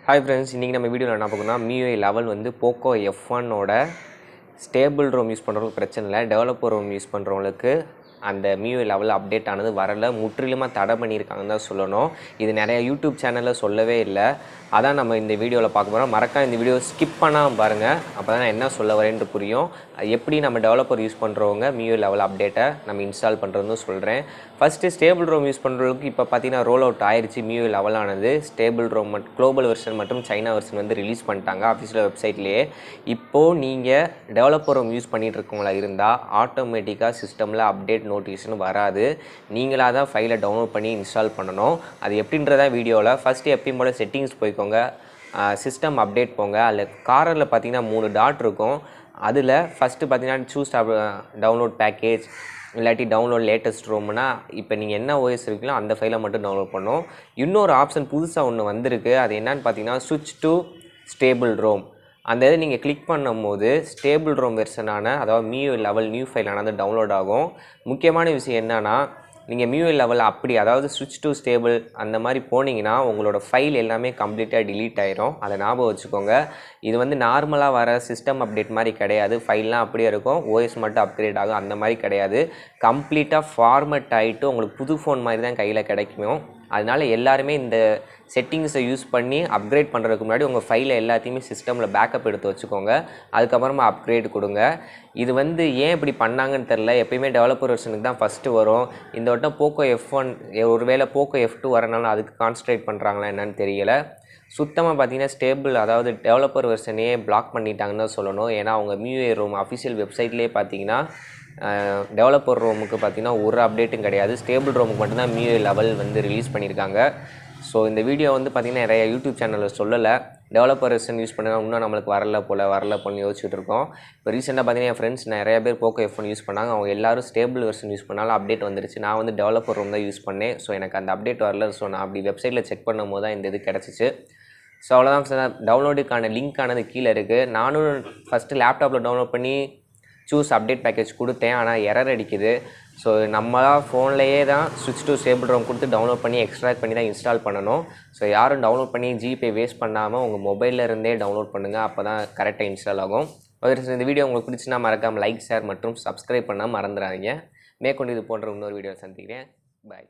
Hi friends, இன்னைக்கு நம்ம வீடியோவில் என்ன பார்க்கணும்னா MIUI 11 வந்து போக்கோ F1 ஓட ஸ்டேபிள் ரோம் யூஸ் பண்ணுறவங்களுக்கு பிரச்சனை இல்லை. டெவலப்பர் ரோம் யூஸ் பண்ணுறவங்களுக்கு அந்த MIUI 11 அப்டேட் ஆனது வரல, முற்றிலுமாக தடை பண்ணியிருக்காங்கன்னு தான் சொல்லணும். இது நிறைய யூடியூப் சேனலில் சொல்லவே இல்லை. அதான் நம்ம இந்த வீடியோவில் பார்க்க போகிறோம். மறக்காம இந்த வீடியோ ஸ்கிப் பண்ணாமல் பாருங்கள், அப்போ தான் நான் என்ன சொல்ல வரேன்னு புரியும். எப்படி நம்ம டெவலப்பர் யூஸ் பண்ணுறவங்க MIUI 11 அப்டேட்டை நம்ம இன்ஸ்டால் பண்ணுறதுன்னு சொல்கிறேன். ஃபஸ்ட்டு ஸ்டேபிள் ரோம் யூஸ் பண்ணுறவங்களுக்கு இப்போ பார்த்தீங்கன்னா ரோல் அவுட் ஆயிடுச்சு. MIUI 11 ஆனது ஸ்டேபிள் ரோம் குளோபல் வெர்ஷன் மற்றும் சைனா வெர்ஷன் வந்து ரிலீஸ் பண்ணிட்டாங்க ஆஃபீஷியல் வெப்சைட்லேயே. இப்போது நீங்கள் டெவலப்பர் ரோம் யூஸ் பண்ணிகிட்டு இருக்கவங்களா இருந்தால் ஆட்டோமேட்டிக்காக சிஸ்டமில் அப்டேட் நோட்டிஃபிகேஷன் வராது. நீங்களாக தான் ஃபைலை டவுன்லோட் பண்ணி இன்ஸ்டால் பண்ணணும். அது எப்படின்றதா வீடியோவில் ஃபஸ்ட்டு எப்பயும் போல் செட்டிங்ஸ் போய்க்கோங்க, சிஸ்டம் அப்டேட் போங்க. அதில் காரில் பார்த்தீங்கன்னா 3 டாட் இருக்கும். அதில் ஃபஸ்ட்டு பார்த்தீங்கன்னா சூஸ் டவுன்லோட் பேக்கேஜ் இல்லாட்டி டவுன்லோட் லேட்டஸ்ட் ரோம்னா இப்போ நீங்கள் என்ன ஓஎஸ் இருக்கீங்களோ அந்த ஃபைலை மட்டும் டவுன்லோட் பண்ணணும். இன்னொரு ஆப்ஷன் புதுசாக ஒன்று வந்திருக்கு. அது என்னன்னு பார்த்தீங்கன்னா ஸ்விட்ச் டு ஸ்டேபிள் ரோம். அந்த இதை நீங்கள் கிளிக் பண்ணும்போது ஸ்டேபிள் ரோம் வெர்ஷனான அதாவது MIUI 11 நியூ ஃபைலானது டவுன்லோட் ஆகும். முக்கியமான விஷயம் என்னென்னா நீங்கள் MIUI 11 அப்படி அதாவது ஸ்விட்ச் டு ஸ்டேபிள் அந்த மாதிரி போனீங்கன்னா உங்களோட ஃபைல் எல்லாமே கம்ப்ளீட்டாக டிலீட் ஆயிரும். அதை ஞாபகம் வச்சுக்கோங்க. இது வந்து நார்மலாக வர சிஸ்டம் அப்டேட் மாதிரி கிடையாது. ஃபைல்லாம் அப்படியே இருக்கும், ஓஎஸ் மட்டும் அப்கிரேட் ஆகும், அந்த மாதிரி கிடையாது. கம்ப்ளீட்டாக ஃபார்மட் ஆகிட்டு உங்களுக்கு புது ஃபோன் மாதிரி தான் கையில் கிடைக்கும். அதனால் எல்லாருமே இந்த செட்டிங்ஸை யூஸ் பண்ணி அப்கிரேட் பண்ணுறதுக்கு முன்னாடி உங்கள் ஃபைலை எல்லாத்தையுமே சிஸ்டமில் பேக்கப் எடுத்து வச்சுக்கோங்க. அதுக்கப்புறமா அப்கிரேட் கொடுங்க. இது வந்து ஏன் இப்படி பண்ணாங்கன்னு தெரில. எப்பயுமே டெவலப்பர் வெர்ஷனுக்கு தான் ஃபஸ்ட்டு வரும். இந்த வட்டம் போக்கோ F1 ஒருவேளை போக்கோ F2 வரனால அதுக்கு கான்சன்ட்ரேட் பண்ணுறாங்களா என்னன்னு தெரியலை. சுத்தமாக பார்த்தீங்கன்னா ஸ்டேபிள் அதாவது டெவலப்பர் வெர்ஷனே பிளாக் பண்ணிட்டாங்கன்னு தான் சொல்லணும். ஏன்னா அவங்க MIUI ரோம் அஃபிஷியல் வெப்சைட்லேயே பார்த்தீங்கன்னா டெவலப்பர் ரோமுக்கு பார்த்தீங்கன்னா ஒரு அப்டேட்டும் கிடையாது. ஸ்டேபிள் ரோமுக்கு மட்டும்தான் MIUI 11 வந்து ரிலீஸ் பண்ணியிருக்காங்க. ஸோ இந்த வீடியோ வந்து பார்த்திங்கன்னா நிறைய யூடியூப் சேனலில் சொல்லலை. டெவலப்பர் வெர்ஷன் யூஸ் பண்ணால் இன்னும் நம்மளுக்கு வரல போல் யோசிச்சுட்டு இருக்கோம். இப்போ ரீசெண்டாக பார்த்தீங்கன்னா என் ஃப்ரெண்ட்ஸ் நிறைய பேர் போக்கோ F1 யூஸ் பண்ணாங்க. அவங்க எல்லோரும் ஸ்டேபிள் வெர்ஷன் யூஸ் பண்ணாலும் அப்டேட் வந்துருச்சு. நான் வந்து டெவலப்பர் ரோம் தான் யூஸ் பண்ணேன். ஸோ எனக்கு அந்த அப்டேட் வரல. ஸோ நான் அப்படி வெப்சைட்டில் செக் பண்ணும் போது தான் இந்த இது கிடச்சிச்சு. ஸோ அவ்வளோதான் சார். டவுன்லோடுக்கான லிங்க் ஆனது கீழே இருக்குது. நானும் ஃபஸ்ட்டு லேப்டாப்பில் டவுன்லோட் பண்ணி சூஸ் அப்டேட் பேக்கேஜ் கொடுத்தேன், ஆனால் எரர் அடிக்குது. ஸோ நம்மளாக ஃபோன்லேயே தான் ஸ்விட்ச் டு ஸ்டேபிள் ரோம் கொடுத்து டவுன்லோட் பண்ணி எக்ஸ்ட்ராக்ட் பண்ணி தான் இன்ஸ்டால் பண்ணணும். ஸோ யாரும் டவுன்லோட் பண்ணி ஜிபே வேஸ்ட் பண்ணாமல் உங்கள் மொபைலில் இருந்தே டவுன்லோட் பண்ணுங்கள். அப்போ தான் கரெக்டாக இன்ஸ்டால் ஆகும். இந்த வீடியோ உங்களுக்கு பிடிச்சினா மறக்காமல் லைக், ஷேர் மற்றும் சப்ஸ்கிரைப் பண்ணால் மறந்துடாதீங்க. மேற்கொண்டு இது போன்ற இன்னொரு வீடியோ சந்திக்கிறேன். பாய்.